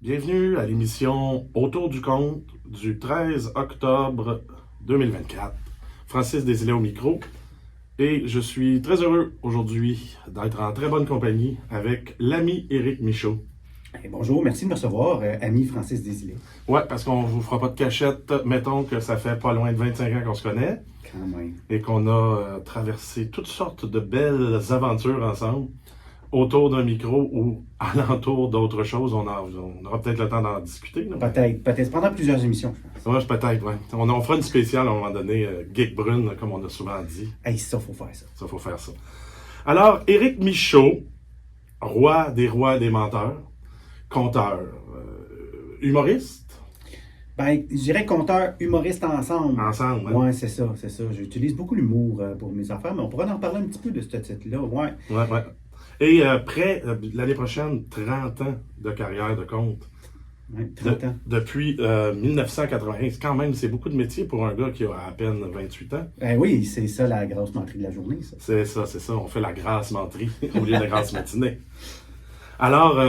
Bienvenue à l'émission Autour du compte du 13 octobre 2024. Francis Desilets au micro et je suis très heureux aujourd'hui d'être en très bonne compagnie avec l'ami Éric Michaud. Bonjour, merci de me recevoir, ami Francis Desilets. Ouais, parce qu'on vous fera pas de cachette. Mettons que ça fait pas loin de 25 ans qu'on se connaît Quand même. et qu'on a traversé toutes sortes de belles aventures ensemble. Autour d'un micro ou alentour d'autres choses. On aura peut-être le temps d'en discuter. Là. Peut-être pendant plusieurs émissions, je pense. Ouais, peut-être, ouais. On fera une spéciale à un moment donné, Geek Brune, comme on a souvent dit. Hey, ça, faut faire ça. Ça, faut faire ça. Alors, Éric Michaud, roi des menteurs, conteur, humoriste. Ben, je dirais conteur, humoriste ensemble. Ensemble, hein? Ouais, c'est ça. J'utilise beaucoup l'humour pour mes affaires, mais on pourrait en parler un petit peu de ce titre-là, ouais. Ouais. Et l'année prochaine, 30 ans de carrière de conte. Ouais, 30 ans. Depuis 1995. Quand même, c'est beaucoup de métiers pour un gars qui a à peine 28 ans. Ben oui, c'est ça la grosse menterie de la journée, ça. C'est ça. On fait la grasse menterie au lieu de la grasse matinée. Alors,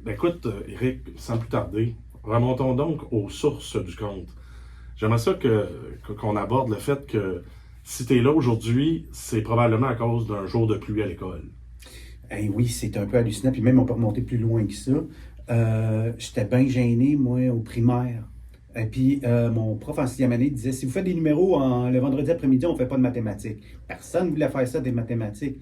écoute, Éric, sans plus tarder, remontons donc aux sources du conte. J'aimerais ça qu'on aborde le fait que si tu es là aujourd'hui, c'est probablement à cause d'un jour de pluie à l'école. Hey, oui, c'est un peu hallucinant, puis même on peut remonter plus loin que ça. J'étais bien gêné, moi, au primaire. Et puis, mon prof en sixième année disait, si vous faites des numéros le vendredi après-midi, on ne fait pas de mathématiques. Personne ne voulait faire ça, des mathématiques.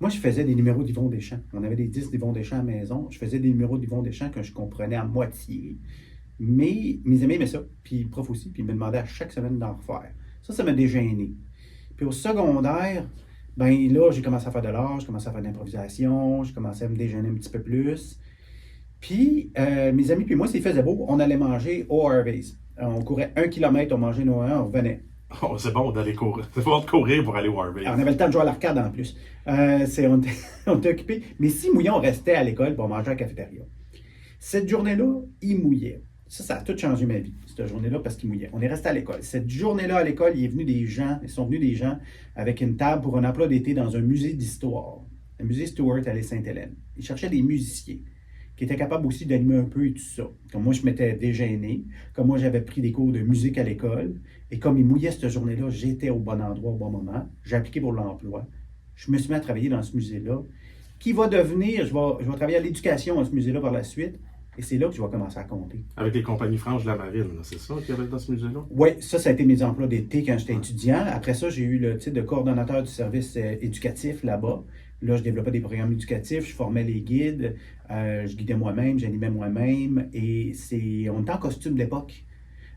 Moi, je faisais des numéros d'Yvon Deschamps. On avait des disques d'Yvon Deschamps à la maison. Je faisais des numéros d'Yvon Deschamps que je comprenais à moitié. Mais mes amis aimaient ça, puis le prof aussi, puis il me demandait à chaque semaine d'en refaire. Ça m'a dégêné. Puis au secondaire, ben là, j'ai commencé à faire de l'art, j'ai commencé à faire de l'improvisation, j'ai commencé à me déjeuner un petit peu plus. Puis mes amis puis moi, s'il faisait beau, on allait manger au Harvey's. On courait 1 kilomètre, on mangeait nos 1, on revenait. Oh, c'est bon d'aller courir. C'est bon de courir pour aller au Harvey. On avait le temps de jouer à l'arcade en plus. On était occupés. Mais si mouillait, on restait à l'école pour manger à la cafétéria. Cette journée-là, il mouillait. Ça a tout changé ma vie, cette journée-là, parce qu'il mouillait. On est resté à l'école. Cette journée-là, à l'école, ils sont venus des gens avec une table pour un emploi d'été dans un musée d'histoire. Le musée Stuart à l'île Sainte-Hélène. Ils cherchaient des musiciens qui étaient capables aussi d'animer un peu et tout ça. Comme moi, je m'étais dégêné. Comme moi, j'avais pris des cours de musique à l'école. Et comme il mouillait cette journée-là, j'étais au bon endroit au bon moment. J'ai appliqué pour l'emploi. Je me suis mis à travailler dans ce musée-là, qui va devenir, je vais travailler à l'éducation à ce musée-là par la suite. Et c'est là que je vais commencer à compter. Avec les compagnies franches de la marine, là, c'est ça qu'il y avait dans ce musée-là? Oui, ça a été mes emplois d'été quand j'étais étudiant. Après ça, j'ai eu le titre de coordonnateur du service éducatif là-bas. Là, je développais des programmes éducatifs, je formais les guides, je guidais moi-même, j'animais moi-même. Et on était en costume d'époque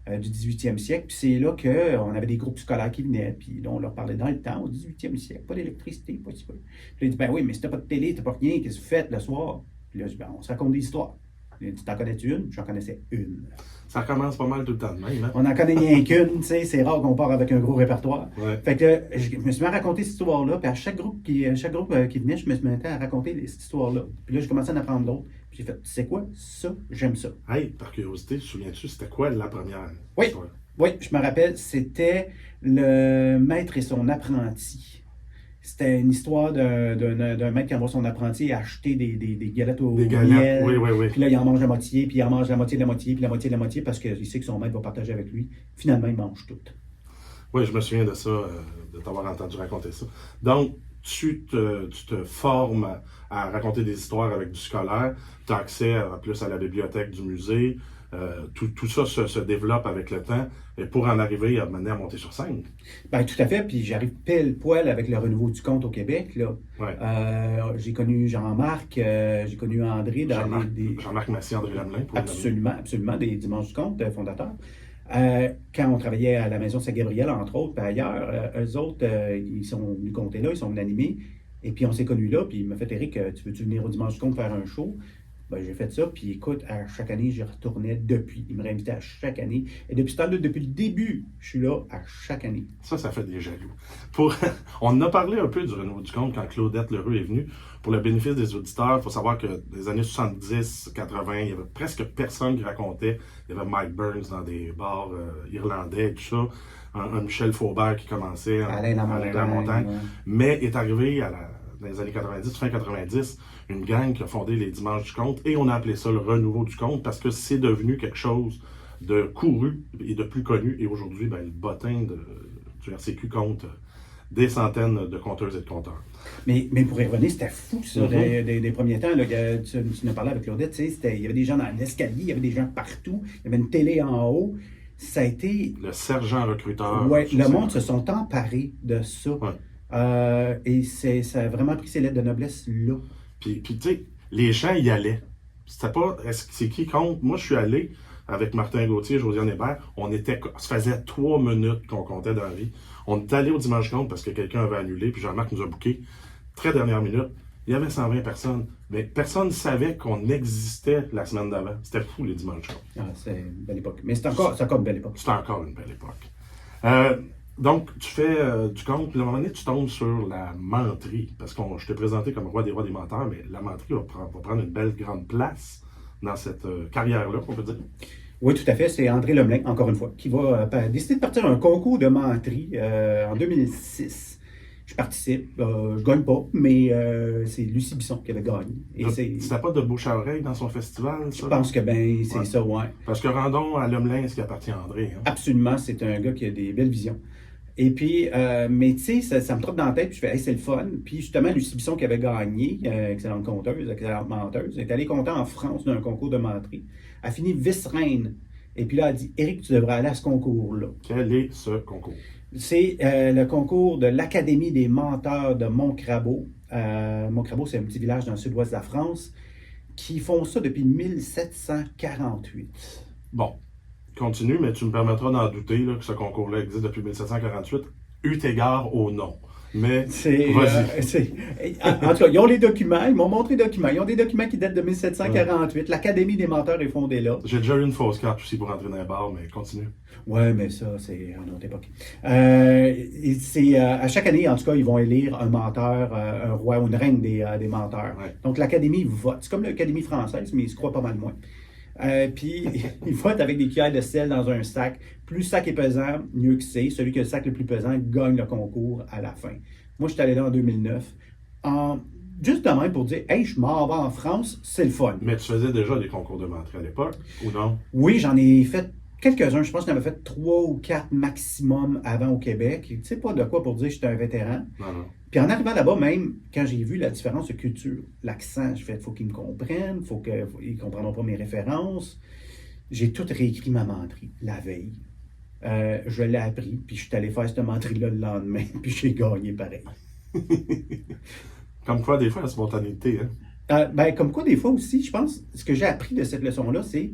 du 18e siècle. Puis c'est là qu'on avait des groupes scolaires qui venaient. Puis là, on leur parlait dans le temps, au 18e siècle, pas d'électricité, pas si peu. Puis là, ils disaient, ben oui, mais si t'as pas de télé, t'as pas rien, qu'est-ce que vous faites le soir? Puis là, je dis, ben, on se raconte des histoires. Tu t'en connais-tu une? J'en connaissais une. Ça commence pas mal tout le temps de même, hein? On n'en connaît rien qu'une, tu sais, c'est rare qu'on part avec un gros répertoire. Ouais. Fait que je me suis mis à raconter cette histoire-là, puis à chaque groupe qui venait, je me mettais à raconter cette histoire-là. Puis là, je commençais à en apprendre d'autres. Puis j'ai fait, tu sais quoi? Ça, j'aime ça. Hey, par curiosité, te souviens-tu, c'était quoi la première Oui, histoire? oui, je me rappelle, c'était le maître et son apprenti. C'était une histoire d'un maître qui envoie son apprenti acheter des galettes au Des galettes, miel. oui. Puis là, il en mange la moitié, puis il en mange la moitié de la moitié, puis la moitié de la moitié, parce qu'il sait que son maître va partager avec lui. Finalement, il mange tout. Oui, je me souviens de ça, de t'avoir entendu raconter ça. Donc, tu te formes à raconter des histoires avec du scolaire, tu as accès en plus à la bibliothèque du musée, tout ça se développe avec le temps, et pour en arriver à mener à monter sur scène. Ben, tout à fait, puis j'arrive pile poil avec le renouveau du conte au Québec. Là. Ouais. J'ai connu Jean-Marc, j'ai connu André dans Jean-Marc Massy, André Lamelin, pour absolument, des Dimanches du conte fondateurs. Quand on travaillait à la Maison Saint-Gabriel, entre autres, puis ailleurs, eux autres, ils sont venus compter là, ils sont venus animer. Et puis on s'est connus là, puis il m'a fait, Éric, tu veux-tu venir au Dimanche du Conte faire un show? Ben, j'ai fait ça, puis écoute, à chaque année, j'y retournais depuis. Il me réinvitait à chaque année. Et depuis ce temps-là, depuis le début, je suis là à chaque année. Ça fait des jaloux. On en a parlé un peu du renouveau du conte quand Claudette Leroux est venue. Pour le bénéfice des auditeurs, il faut savoir que dans les années 70, 80, il y avait presque personne qui racontait. Il y avait Mike Burns dans des bars irlandais et tout ça. Un Michel Faubert qui commençait. Alain Lamontagne. Ouais. Mais est arrivé dans les années 90, fin 90, une gang qui a fondé les Dimanches du Conte et on a appelé ça le renouveau du conte parce que c'est devenu quelque chose de couru et de plus connu. Et aujourd'hui, le bottin du RCQ compte des centaines de conteuses et de conteurs. Mais pour y revenir, c'était fou, ça, des premiers temps. Là, tu nous as parlé avec Claudette, il y avait des gens dans l'escalier, il y avait des gens partout, il y avait une télé en haut. Ça a été... Le sergent recruteur. Oui, le monde se sont emparés de ça. Ouais. Et ça a vraiment pris ses lettres de noblesse là. Puis tu sais, les gens y allaient. C'était pas, c'est qui compte? Moi, je suis allé avec Martin Gauthier et Josiane Hébert. Ça faisait 3 minutes qu'on comptait dans la vie. On est allé au Dimanche Compte parce que quelqu'un avait annulé, puis Jean-Marc nous a booké. Très dernière minute. Il y avait 120 personnes. Mais personne ne savait qu'on existait la semaine d'avant. C'était fou, les Dimanches Compte. Ah, c'est une belle époque. Mais c'est encore une belle époque. C'est encore une belle époque. Donc, tu fais du compte, puis à un moment donné, tu tombes sur la menterie. Parce que je t'ai présenté comme roi des menteurs, mais la menterie va prendre une belle grande place dans cette carrière-là, on peut dire. Oui, tout à fait. C'est André Lemelin, encore une fois, qui va décider de partir à un concours de menterie en 2006. Je participe. Je gagne pas, mais c'est Lucie Bisson qui avait gagné. C'était pas de bouche à oreille dans son festival, ça? Je pense que c'est ça, ouais. Parce que rendons à Lemelin ce qui appartient à André. Hein? Absolument, c'est un gars qui a des belles visions. Et puis, mais tu sais, ça me trotte dans la tête, puis je fais, hey, c'est le fun. Puis justement, Lucie Bisson qui avait gagné, excellente conteuse, excellente menteuse, est allée compter en France d'un concours de menterie. Elle a fini vice-reine. Et puis là, elle dit, Éric, tu devrais aller à ce concours-là. Quel est ce concours? C'est le concours de l'Académie des menteurs de Montcrabeau. Montcrabeau, c'est un petit village dans le sud-ouest de la France, qui font ça depuis 1748. Bon. Continue, mais tu me permettras d'en douter là, que ce concours-là existe depuis 1748, eu égard au nom. Mais, vas-y. En tout cas, ils ont les documents, ils m'ont montré les documents. Ils ont des documents qui datent de 1748. Ouais. L'Académie des menteurs est fondée là. J'ai déjà eu une fausse carte aussi pour entrer dans les bars, mais continue. Oui, mais ça, c'est en autre époque. À chaque année, en tout cas, ils vont élire un menteur, un roi ou une reine des menteurs. Ouais. Donc, l'Académie vote. C'est comme l'Académie française, mais ils se croient pas mal moins. Puis, ils votent avec des cuillères de sel dans un sac. Plus le sac est pesant, mieux que c'est. Celui qui a le sac le plus pesant gagne le concours à la fin. Moi, je suis allé là en 2009. Juste de même pour dire, hey, je m'en vais en France, c'est le fun. Mais tu faisais déjà des concours de menterie à l'époque, ou non? Oui, j'en ai fait quelques-uns. Je pense que j'en avais fait 3 ou 4 maximum avant au Québec. Tu sais pas de quoi pour dire que j'étais un vétéran. Non. Puis en arrivant là-bas, même, quand j'ai vu la différence de culture, l'accent, je fais, il faut qu'ils me comprennent, ils ne comprendront pas mes références. J'ai tout réécrit ma menterie la veille. Je l'ai appris, puis je suis allé faire cette menterie-là le lendemain, puis j'ai gagné pareil. Comme quoi, des fois, la spontanéité, hein? Comme quoi, des fois aussi, je pense, ce que j'ai appris de cette leçon-là, c'est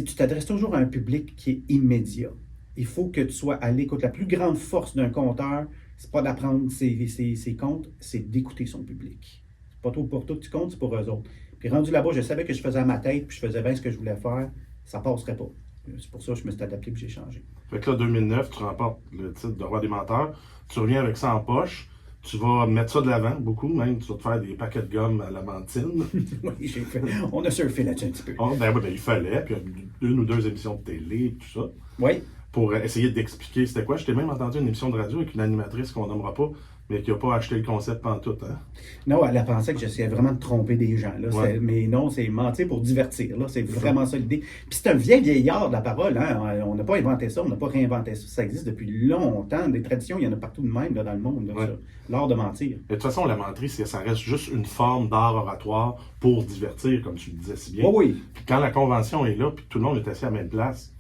que tu t'adresses toujours à un public qui est immédiat. Il faut que tu sois à l'écoute. La plus grande force d'un conteur, c'est pas d'apprendre ses comptes, c'est d'écouter son public. C'est pas trop pour toi que tu comptes, c'est pour eux autres. Puis rendu là-bas, je savais que je faisais à ma tête, puis je faisais bien ce que je voulais faire, ça passerait pas. C'est pour ça que je me suis adapté et j'ai changé. Fait que là, 2009, tu remportes le titre de roi des menteurs, tu reviens avec ça en poche, tu vas mettre ça de l'avant, beaucoup même, tu vas te faire des paquets de gomme à la mentine. Oui, j'ai fait. On a surfé là-dessus un petit peu. Oui, il fallait, puis une ou deux émissions de télé, tout ça. Oui. Pour essayer d'expliquer c'était quoi. Je t'ai même entendu une émission de radio avec une animatrice qu'on nommera pas, mais qui n'a pas acheté le concept pantoute. Hein? Non, elle a pensé que j'essayais vraiment de tromper des gens. Là. Ouais. Mais non, c'est mentir pour divertir. Là. C'est vraiment ça l'idée. Puis c'est un vieillard de la parole. Hein? On n'a pas inventé ça, on n'a pas réinventé ça. Ça existe depuis longtemps. Des traditions, il y en a partout de même là, dans le monde. Là, ouais. L'art de mentir. Et de toute façon, la menterie, ça reste juste une forme d'art oratoire pour divertir, comme tu le disais si bien. Oh oui. Puis quand la convention est là, puis tout le monde est assis à la même place,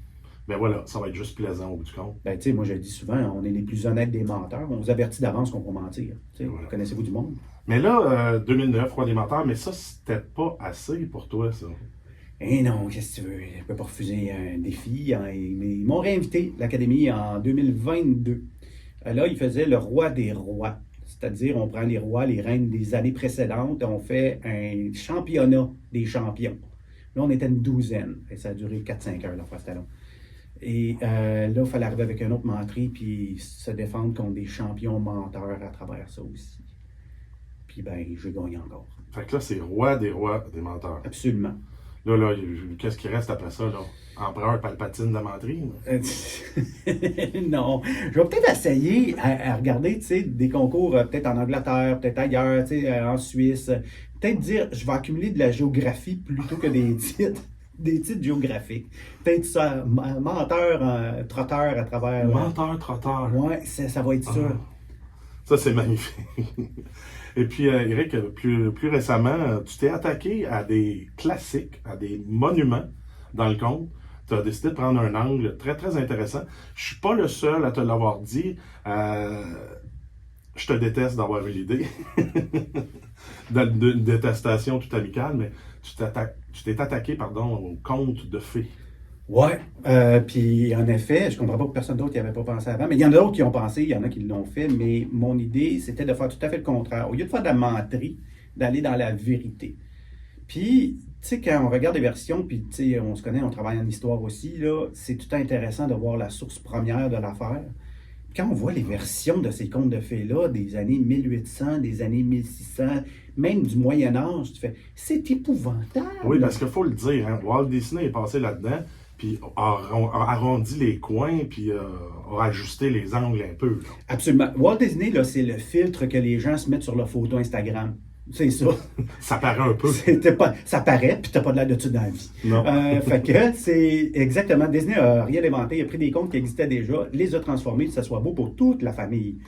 ben voilà, ça va être juste plaisant au bout du compte. Ben, tu sais, moi, je le dis souvent, on est les plus honnêtes des menteurs. On vous avertit d'avance qu'on va mentir. Voilà. Connaissez-vous du monde? Mais là, 2009, roi des menteurs, mais ça, c'était pas assez pour toi, ça. Eh non, qu'est-ce que tu veux? Je ne peux pas refuser un défi. Hein, mais ils m'ont réinvité, l'Académie, en 2022. Là, ils faisaient le roi des rois. C'est-à-dire, on prend les rois, les reines des années précédentes, et on fait un championnat des champions. Là, on était une douzaine. Et ça a duré 4-5 heures, la fois, c'était long. Et là, il fallait arriver avec un autre menterie puis se défendre contre des champions menteurs à travers ça aussi. Puis ben, j'ai gagné encore. Fait que là, c'est roi des menteurs. Absolument. Là, qu'est-ce qui reste après ça, là? Empereur Palpatine de menterie? Non. Je vais peut-être essayer à regarder, tu sais, des concours peut-être en Angleterre, peut-être ailleurs, tu sais, en Suisse. Peut-être dire, je vais accumuler de la géographie plutôt que des titres. Des titres géographiques. Peut-être ça, menteur, trotteur à travers. Menteur, trotteur. Ouais, ça va être ça. Ah, ça, c'est magnifique. Et puis, Eric, plus récemment, tu t'es attaqué à des classiques, à des monuments dans le conte. Tu as décidé de prendre un angle très, très intéressant. Je suis pas le seul à te l'avoir dit. Je te déteste d'avoir eu l'idée. D'une détestation tout amicale, mais tu t'es attaqué, pardon, au conte de fées. Ouais, puis en effet, je comprends pas que personne d'autre n'y avait pas pensé avant, mais il y en a d'autres qui ont pensé, il y en a qui l'ont fait, mais mon idée, c'était de faire tout à fait le contraire. Au lieu de faire de la menterie, d'aller dans la vérité. Puis, tu sais, quand on regarde les versions, puis tu sais, on se connaît, on travaille en histoire aussi, là, c'est tout intéressant de voir la source première de l'affaire. Quand on voit les versions de ces contes de fées-là, des années 1800, des années 1600, même du Moyen Âge, tu fais, c'est épouvantable. Oui, parce qu'il faut le dire, hein, Walt Disney est passé là-dedans, puis a arrondi les coins, puis a ajusté les angles un peu. Là. Absolument. Walt Disney, là, c'est le filtre que les gens se mettent sur leur photo Instagram. C'est ça. Ça paraît un peu. Ça paraît, puis t'as pas de l'air de dessus dans la vie. Non. Fait que c'est exactement. Disney a rien inventé. Il a pris des contes qui existaient déjà, les a transformés, que ça soit beau pour toute la famille.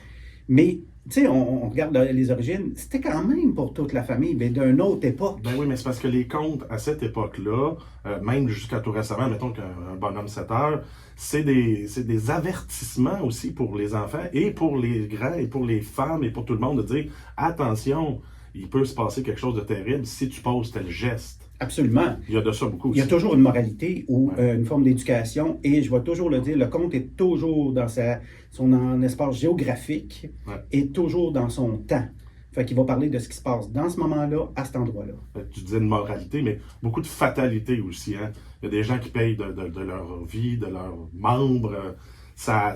Mais, tu sais, on regarde les origines, c'était quand même pour toute la famille, mais d'une autre époque. Ben oui, mais c'est parce que les contes à cette époque-là, même jusqu'à tout récemment, mettons qu'un bonhomme 7 heures, c'est des avertissements aussi pour les enfants et pour les grands et pour les femmes et pour tout le monde de dire attention, il peut se passer quelque chose de terrible si tu poses tel geste. Absolument. Il y a de ça beaucoup aussi. Il y a toujours une moralité ou une forme d'éducation, et je vais toujours le dire, le conte est toujours dans son espace géographique et toujours dans son temps. Fait qu'il va parler de ce qui se passe dans ce moment-là, à cet endroit-là. Tu disais de moralité, mais beaucoup de fatalité aussi. Hein? Il y a des gens qui payent de leur vie, de leurs membres. Ça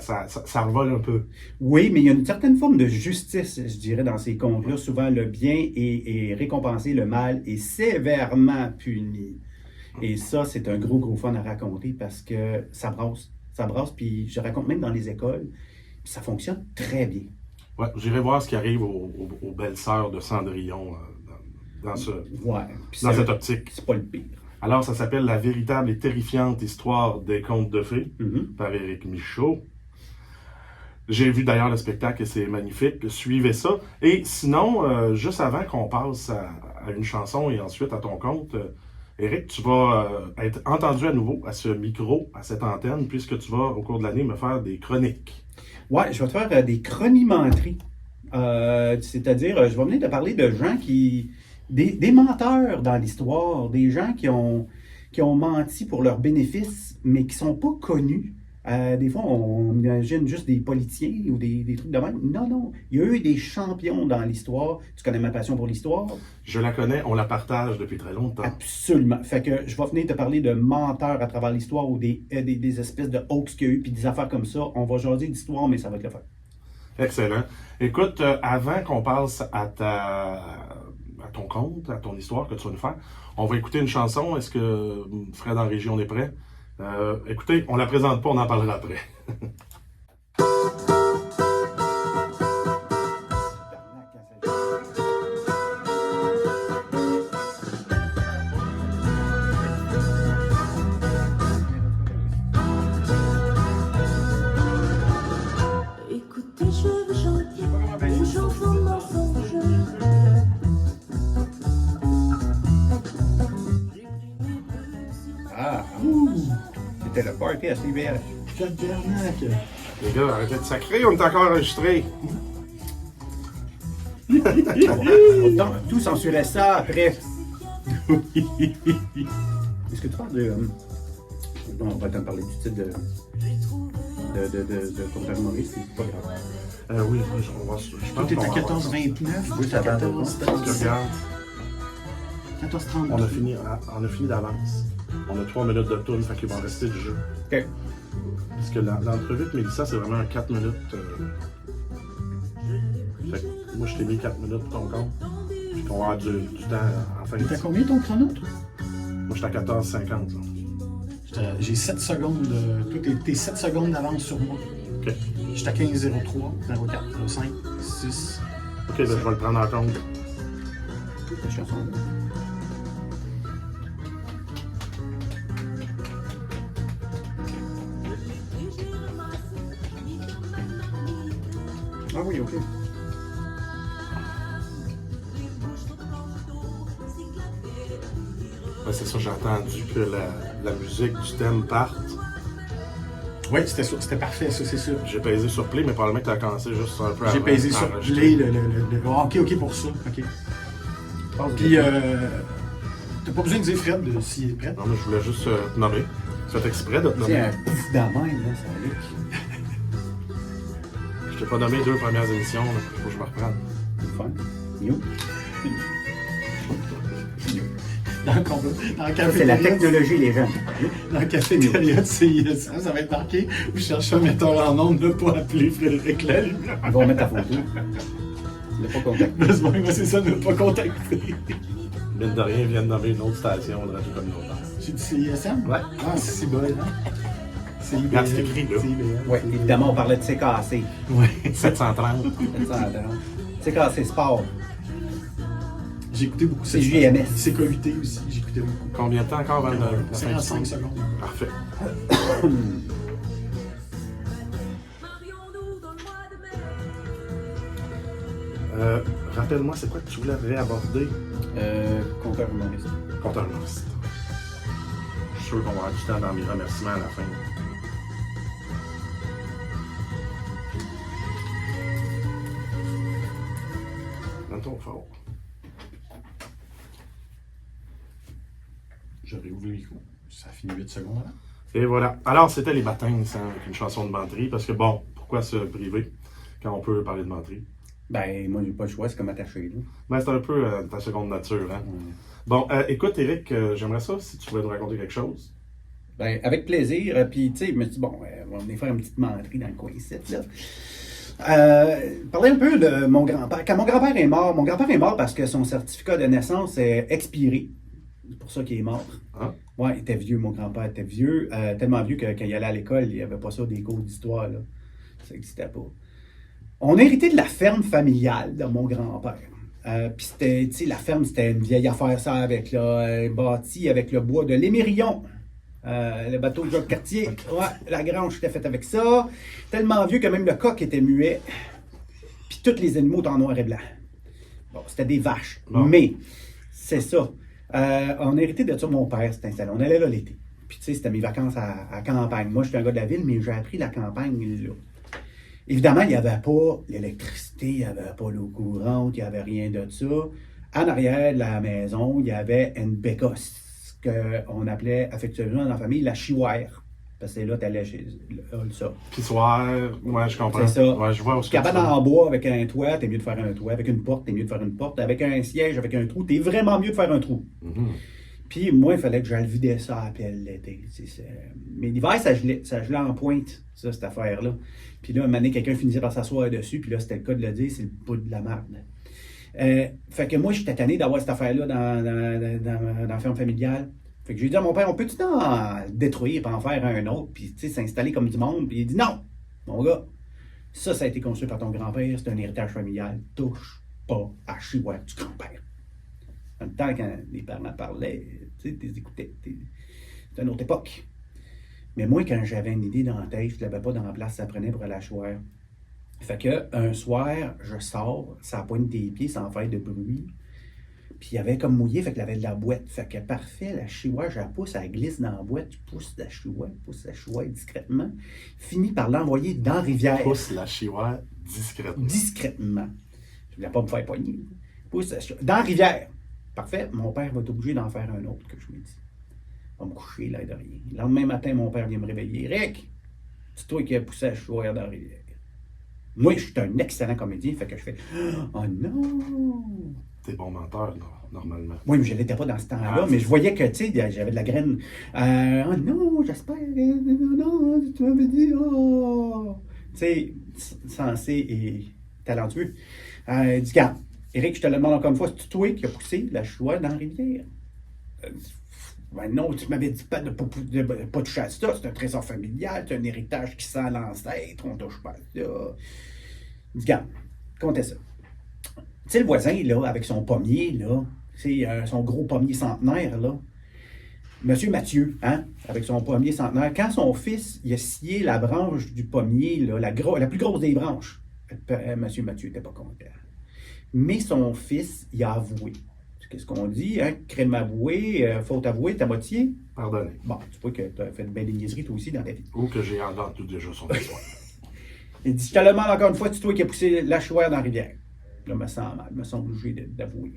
revole un peu. Oui, mais il y a une certaine forme de justice, je dirais, dans ces contes-là. Souvent, le bien est récompensé, le mal est sévèrement puni. Et ça, c'est un gros fun à raconter parce que ça brasse. Ça brasse, puis je raconte même dans les écoles, puis ça fonctionne très bien. Ouais, j'irai voir ce qui arrive aux belles-sœurs de Cendrillon dans cette optique. C'est pas le pire. Alors, ça s'appelle La véritable et terrifiante histoire des contes de fées, par Éric Michaud. J'ai vu d'ailleurs le spectacle et c'est magnifique. Suivez ça. Et sinon, juste avant qu'on passe à une chanson et ensuite à ton conte, Éric, tu vas être entendu à nouveau à ce micro, à cette antenne, puisque tu vas, au cours de l'année, me faire des chroniques. Ouais, je vais te faire des chronimenteries. C'est-à-dire, je vais venir te parler de gens qui... Des menteurs dans l'histoire, des gens qui ont menti pour leur bénéfice, mais qui ne sont pas connus. Des fois, on imagine juste des politiciens ou des trucs de même. Non. Il y a eu des champions dans l'histoire. Tu connais ma passion pour l'histoire? Je la connais, on la partage depuis très longtemps. Absolument. Fait que je vais venir te parler de menteurs à travers l'histoire ou des espèces de hoax qu'il y a eu, puis des affaires comme ça. On va jaser d'histoire, mais ça va être le fun. Excellent. Écoute, avant qu'on passe à ton conte, à ton histoire que tu vas nous faire, on va écouter une chanson. Est-ce que Fred en région est prêt? Écoutez, on la présente pas, on en parlera après. Écoutez, je veux chanter une chanson mensonge. C'était le party à Sylvère. Les gars, arrêtez de sacrer, on est encore enregistré. Donc, tout censurait ça après. Est-ce que tu parles de... Non, on va t'en parler du titre de compagnie Maurice, c'est pas grave. Oui, on va... Je pense Tout est à 14,29. Oui, ça va. 14,30. On a fini d'avance. On a 3 minutes de tourne, fait qu'il va en rester du jeu. OK. Parce que l'entrevue de Mélissa, c'est vraiment un 4 minutes. Fait que moi, je t'ai mis 4 minutes pour ton compte. Puis qu'on va avoir du temps en fin de T'as combien ton chrono, toi? Moi, j'étais à 14,50. J'ai 7 secondes. T'es 7 secondes d'avance sur moi. OK. J'étais à 15,03, 04, 05, 6. OK, ben, je vais le prendre en compte. Cette chanson-là. Ah oui, ok. Ben, c'est ça, j'ai entendu que la musique du thème parte. Oui, c'était parfait, ça, c'est sûr. J'ai pesé sur play, mais probablement que tu as commencé juste un peu avant. J'ai pesé sur d'enregistrer. play, ok, pour ça. Ok. Puis, t'as pas besoin de dire Fred s'il est prêt. Non, mais je voulais juste te nommer. Tu fais exprès de te C'est nommer. un pouf d'amène, là, ça Luc. Je t'ai pas nommé 2 premières émissions, là. Faut que je me reprenne. C'est le fun. You. Dans le Ça, café c'est la technologie, les gens. Dans le cafétéria de CISM, ça va être marqué. Vous cherchez un metteur en ondes, ne pas appeler Frédéric Lalumière. Ils vont mettre ta photo. Il n'a pas contacté. Moi, c'est ça, ne pas contacter. Mine de rien, ils viennent de nommer une autre station de radio communautaire. J'ai dit CISM? Ouais. Ah, c'est bon, hein? C'est Regarde, c'est écrit, là. Oui, évidemment, on parlait de CKC. Ouais. 730. CKC Sport. J'ai écouté beaucoup. C'est JMS. C'est CQT aussi, j'écoutais beaucoup. Combien de temps encore avant la fin du 55 film? secondes. Parfait. Rappelle-moi, c'est quoi que tu voulais réaborder? Compteur humoriste. Compteur humoriste. Je suis sûr qu'on va avoir du temps dans mes remerciements à la fin. Donne-toi fort. J'aurais ouvert le micro. Ça finit 8 secondes avant. Et voilà. Alors, c'était les baptêmes avec une chanson de menterie, parce que bon, pourquoi se priver quand on peut parler de menterie? Ben, moi, j'ai pas le choix, c'est comme attaché, là. Ben, c'est un peu ta seconde nature, hein? Bon, écoute, Eric, j'aimerais ça si tu voulais nous raconter quelque chose. Ben, avec plaisir. Puis, tu sais, je me suis dit, bon, on va venir faire une petite menterie dans le coin ici, là. Parler un peu de mon grand-père. Quand mon grand-père est mort parce que son certificat de naissance est expiré. C'est pour ça qu'il est mort. Hein? Ouais, il était vieux, mon grand-père était vieux. Tellement vieux que quand il allait à l'école, il n'y avait pas ça des cours d'histoire, là. Ça n'existait pas. On a hérité de la ferme familiale de mon grand-père. Puis c'était, tu sais, la ferme, c'était une vieille affaire, ça, avec là, bâtie avec le bois de l'Émerion. Le bateau de Jacques-Cartier. Ouais, la grange était faite avec ça. Tellement vieux que même le coq était muet. Puis tous les animaux étaient en noir et blanc. Bon, c'était des vaches. Bon. Mais, c'est ça. On a hérité de ça, mon père s'est installé. On allait là l'été. Puis tu sais, c'était mes vacances à campagne. Moi, j'étais un gars de la ville, mais j'ai appris la campagne là. Évidemment, il n'y avait pas l'électricité, il n'y avait pas l'eau courante, il n'y avait rien de ça. En arrière de la maison, il y avait une bécosse qu'on appelait affectueusement dans la famille la chiouère. Parce que c'est là, tu allais chez ça. Pissoir, ouais, je comprends. C'est ça. Ouais, je vois où Cabane en bois avec un toit, t'es mieux de faire un toit. Avec une porte, t'es mieux de faire une porte. Avec un siège, avec un trou, t'es vraiment mieux de faire un trou. Mhm. Puis moi, il fallait que j'aille vider ça à la pelle l'été. Mais l'hiver, ça gelait en pointe, ça, cette affaire-là. Puis là, un moment donné, quelqu'un finissait par s'asseoir dessus, puis là, c'était le cas de le dire, c'est le bout de la merde. Fait que moi, j'étais tanné d'avoir cette affaire-là dans la ferme familiale. Fait que j'ai dit à mon père, on peut-tu en détruire et en faire un autre, puis tu sais, s'installer comme du monde? Puis il dit non, mon gars, ça a été construit par ton grand-père, c'est un héritage familial. Touche pas à chiouette du grand-père. En même temps, quand les parents parlaient, tu sais, tu les écoutais. C'était une autre époque. Mais moi, quand j'avais une idée dans la tête, je ne l'avais pas dans la place, ça prenait pour aller à Chouard. Fait que un soir, je sors, ça pointe des pieds sans faire de bruit. Puis il y avait comme mouillé, fait qu'il avait de la boîte. Fait que parfait, la chiouette, je la pousse, elle glisse dans la boîte, tu pousses la chiouette discrètement. Finis par l'envoyer dans la rivière. Pousse la chiouette discrètement. Discrètement. Je ne voulais pas me faire pogner. Pousse la chiouette. Dans la rivière. Parfait, mon père va être obligé d'en faire un autre, que je me dis. Il va me coucher là de rien. Le lendemain matin, mon père vient me réveiller. Eric, c'est toi qui as poussé la chiouette dans la rivière. Moi, je suis un excellent comédien, fait que je fais oh non! T'es bon menteur, normalement. Oui, mais je ne l'étais pas dans ce temps-là, Ah, mais je voyais que, tu sais, j'avais de la graine. Oh non, j'espère. Non, tu m'avais dit, oh! Tu sais, sensé et talentueux. Il dit, regarde, Eric, je te le demande encore une fois, c'est toi qui as poussé la chouette dans la rivière? Ben non, tu m'avais dit pas de pas toucher à ça, c'est un trésor familial, c'est un héritage qui sent l'ancêtre, on touche pas à ça. Regarde, comptez ça. Tu sais, le voisin, là, avec son pommier, là, c'est son gros pommier centenaire, là. Monsieur Mathieu, hein, avec son pommier centenaire, quand son fils, il a scié la branche du pommier, là, la plus grosse des branches, Monsieur Mathieu n'était pas content. Mais son fils, il a avoué. Qu'est-ce qu'on dit, hein? Crime avoué, faute avouée, ta moitié. Pardonnez. Bon, tu vois que tu as fait de belles niaiseries toi aussi dans ta vie. Ou que j'ai entendu déjà son histoire. Il dit, je te le demande encore une fois, c'est toi qui as poussé la chouette dans la rivière. Là, me sens mal, me sens obligé d'avouer.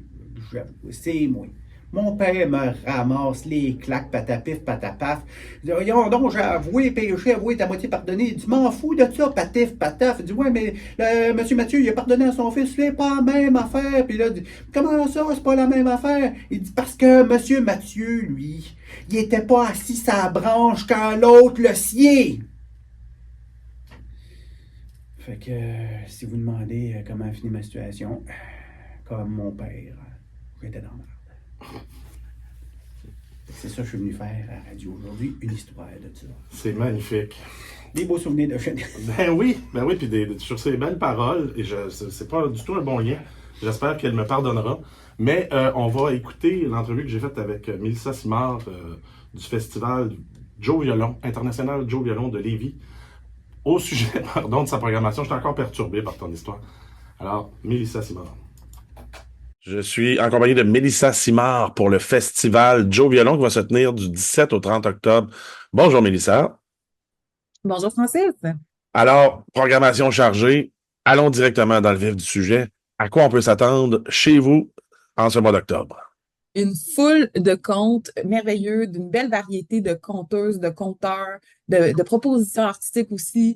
J'avoue, c'est moi. Mon père me ramasse les claques, patapif, patapaf. Il dit, voyons donc, j'ai avoué, péché, avoué, ta moitié pardonné. Il dit, m'en fous de ça, patif, pataf. Il dit, ouais, mais monsieur Mathieu, il a pardonné à son fils, c'est pas la même affaire. Puis là, il dit, comment ça, c'est pas la même affaire? Il dit, parce que monsieur Mathieu, lui, il était pas assis sa branche quand l'autre le sciait. Fait que, si vous demandez comment a fini ma situation, comme mon père, j'étais dans la merde. C'est ça que je suis venu faire à la radio aujourd'hui, une histoire de ça. C'est magnifique. Des beaux souvenirs de jeunesse. Ben oui, puis sur ces belles paroles, et c'est pas du tout un bon lien, j'espère qu'elle me pardonnera, mais on va écouter l'entrevue que j'ai faite avec Mélissa Simard du festival Joe Violon, international Joe Violon de Lévis, au sujet, pardon, de sa programmation. Je suis encore perturbé par ton histoire. Alors, Mélissa Simard. Je suis en compagnie de Mélissa Simard pour le festival Joe Violon qui va se tenir du 17 au 30 octobre. Bonjour Mélissa. Bonjour Francis. Alors, programmation chargée, allons directement dans le vif du sujet. À quoi on peut s'attendre chez vous en ce mois d'octobre? Une foule de contes merveilleux, d'une belle variété de conteuses, de conteurs, de propositions artistiques aussi.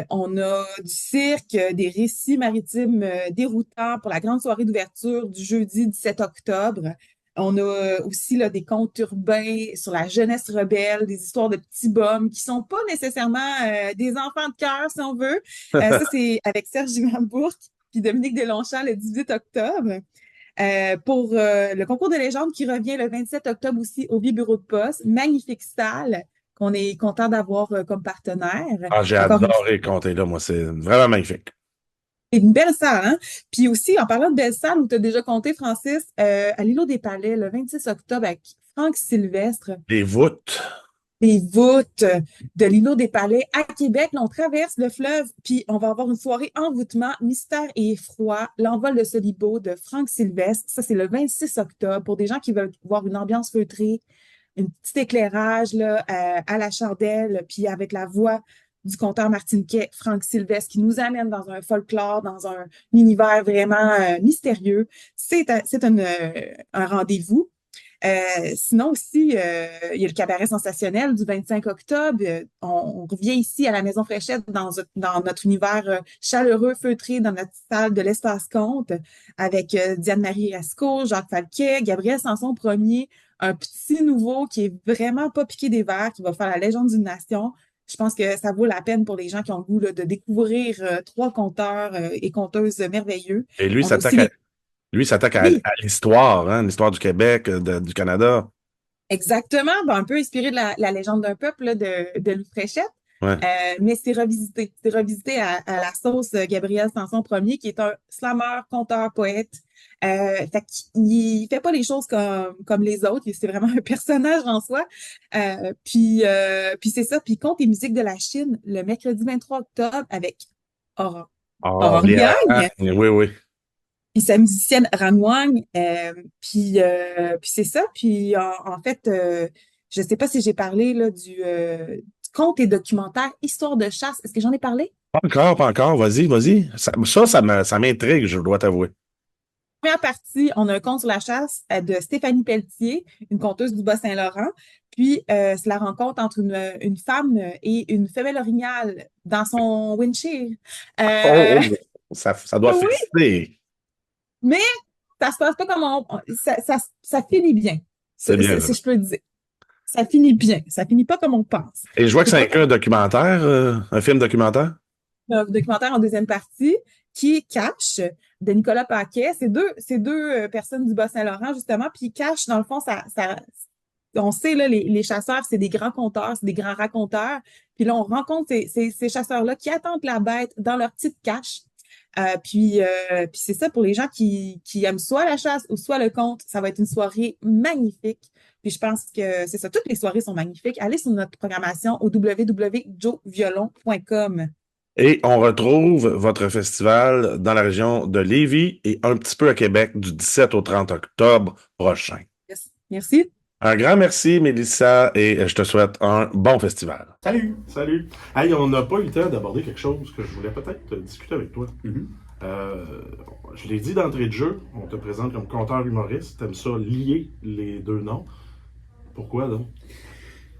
On a du cirque, des récits maritimes déroutants pour la grande soirée d'ouverture du jeudi 17 octobre. On a aussi là, des contes urbains sur la jeunesse rebelle, des histoires de petits bums qui sont pas nécessairement des enfants de cœur, si on veut. Ça, c'est avec Serge Gimambourg puis Dominique Deslongchamps le 18 octobre. Pour le concours de légende qui revient le 27 octobre aussi au Vieux Bureau de Poste. Magnifique salle qu'on est content d'avoir comme partenaire. Ah, j'ai adoré compter là, moi, c'est vraiment magnifique. C'est une belle salle, hein? Puis aussi, en parlant de belle salle où tu as déjà compté, Francis, à l'îlot des Palais, le 26 octobre, avec Franck Sylvestre. Les voûtes. Les voûtes de l'îlot des Palais à Québec. Là, on traverse le fleuve, puis on va avoir une soirée envoûtement, mystère et effroi, l'envol de Solibo de Franck Sylvestre. Ça, c'est le 26 octobre pour des gens qui veulent voir une ambiance feutrée, un petit éclairage là, à la chandelle, puis avec la voix du conteur martiniquais Franck Sylvestre qui nous amène dans un folklore, dans un univers vraiment mystérieux. C'est un rendez-vous. Sinon aussi, il y a le cabaret sensationnel du 25 octobre. On revient ici à la Maison Fréchette dans notre univers chaleureux, feutré, dans notre salle de l'Espace Comte, avec Diane-Marie Rasco, Jacques Falquet, Gabriel Sanson Premier, un petit nouveau qui est vraiment pas piqué des verres, qui va faire la légende d'une nation. Je pense que ça vaut la peine pour les gens qui ont le goût là, de découvrir trois conteurs et conteuses merveilleux. Et lui, Lui, s'attaque Oui. à l'histoire, hein, l'histoire du Québec, du Canada. Exactement, un peu inspiré de la légende d'un peuple là, de Louis Fréchette. Ouais. Mais c'est revisité. C'est revisité à la sauce Gabriel Sanson Premier, qui est un slammer, conteur, poète. Fait qu'il fait pas les choses comme les autres. C'est vraiment un personnage en soi. Puis c'est ça. Puis il compte les musiques de la Chine le mercredi 23 octobre avec Aurore Yang. Oui. Puis sa musicienne Ran Wang, puis c'est ça. Puis en fait, je sais pas si j'ai parlé là du conte et documentaire Histoire de chasse. Est-ce que j'en ai parlé? Pas encore. Vas-y. Ça m'intrigue, je dois t'avouer. Première partie, on a un conte sur la chasse de Stéphanie Pelletier, une conteuse du Bas-Saint-Laurent. Puis c'est la rencontre entre une femme et une femelle orignale dans son windshield. Ça doit féliciter. Mais ça se passe pas comme ça finit bien. C'est bien. Si je peux le dire. Ça finit bien. Ça finit pas comme on pense. Et je vois que c'est un documentaire, un film documentaire. Un documentaire en deuxième partie qui cache de Nicolas Paquet. C'est deux personnes du Bas-Saint-Laurent, justement, puis ils cachent, dans le fond, on sait, là, les chasseurs, c'est des grands conteurs, c'est des grands raconteurs. Puis là, on rencontre ces chasseurs-là qui attendent la bête dans leur petite cache. Puis c'est ça pour les gens qui aiment soit la chasse ou soit le conte. Ça va être une soirée magnifique. Puis je pense que c'est ça. Toutes les soirées sont magnifiques. Allez sur notre programmation au www.joeviolon.com. Et on retrouve votre festival dans la région de Lévis et un petit peu à Québec du 17 au 30 octobre prochain. Yes. Merci. Un grand merci, Mélissa, et je te souhaite un bon festival. Salut! Salut! Hey, on n'a pas eu le temps d'aborder quelque chose que je voulais peut-être discuter avec toi. Mhm. Je l'ai dit d'entrée de jeu, on te présente comme conteur humoriste. T'aimes ça lier les deux noms. Pourquoi donc?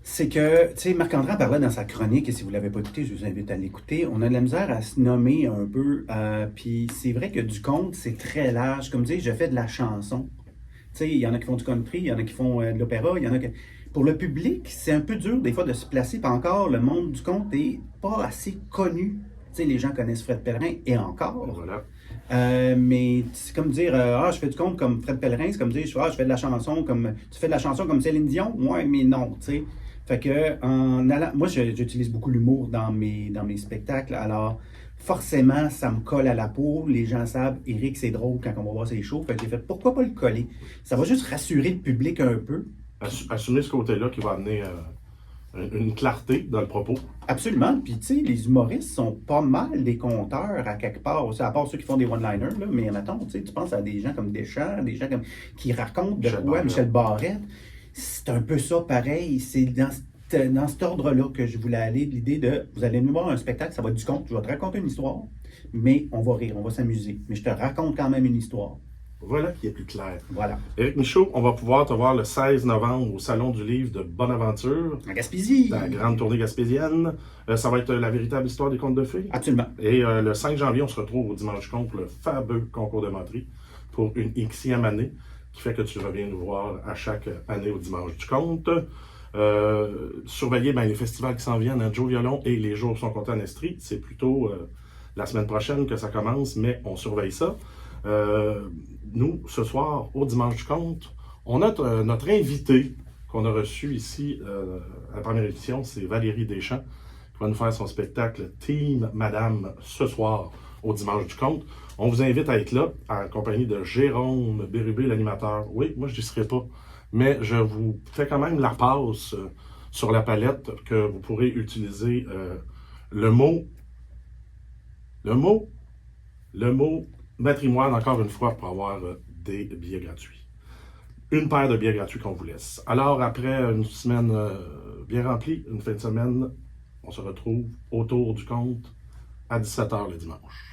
C'est que, tu sais, Marc-André en parlait dans sa chronique, et si vous ne l'avez pas écouté, je vous invite à l'écouter. On a de la misère à se nommer un peu, puis c'est vrai que du conte, c'est très large. Comme dire, je fais de la chanson. Tu sais, il y en a qui font du country, il y en a qui font de l'opéra, il y en a qui... Pour le public, c'est un peu dur des fois de se placer, puis encore, le monde du conte n'est pas assez connu. Tu sais, les gens connaissent Fred Pellerin, et encore. Voilà. Mais c'est comme dire, je fais du conte comme Fred Pellerin, c'est comme dire, je fais de la chanson comme... Tu fais de la chanson comme Céline Dion? Ouais, mais non, tu sais. Fait que, moi, j'utilise beaucoup l'humour dans mes spectacles, alors forcément, ça me colle à la peau. Les gens savent, Éric, c'est drôle quand on va voir ses shows. Fait que j'ai fait, pourquoi pas le coller? Ça va juste rassurer le public un peu. Assumer ce côté-là qui va amener une clarté dans le propos. Absolument. Puis, tu sais, les humoristes sont pas mal des conteurs à quelque part. Aussi, à part ceux qui font des one-liners, là. Mais mettons, tu sais, tu penses à des gens comme Deschamps, des gens qui racontent de quoi, Michel Barrette. C'est un peu ça pareil. C'est dans cet ordre-là que je voulais aller, l'idée de, vous allez venir voir un spectacle, ça va être du conte, je vais te raconter une histoire, mais on va rire, on va s'amuser. Mais je te raconte quand même une histoire. Voilà qui est plus clair. Voilà. Éric Michaud, on va pouvoir te voir le 16 novembre au Salon du Livre de Bonaventure, En Gaspésie. la grande tournée gaspésienne. Ça va être la véritable histoire des contes de fées. Absolument. Et le 5 janvier, on se retrouve au Dimanche Conte pour le fameux concours de menterie pour une Xème année, qui fait que tu reviens nous voir à chaque année au Dimanche du Conte. Surveiller les festivals qui s'en viennent, Joe Violon et les jours sont comptés en Estrie. C'est plutôt la semaine prochaine que ça commence, mais on surveille ça. Nous, ce soir, au Dimanche du Conte, on a notre invité qu'on a reçu ici à la première édition, c'est Valérie Deschamps, qui va nous faire son spectacle Team Madame ce soir au Dimanche du Conte. On vous invite à être là, en compagnie de Jérôme Bérubé, l'animateur. Oui, moi je n'y serai pas, mais je vous fais quand même la passe sur la palette que vous pourrez utiliser le mot matrimoine, encore une fois, pour avoir des billets gratuits. Une paire de billets gratuits qu'on vous laisse. Alors, après une semaine bien remplie, une fin de semaine, on se retrouve autour du compte à 17h le dimanche.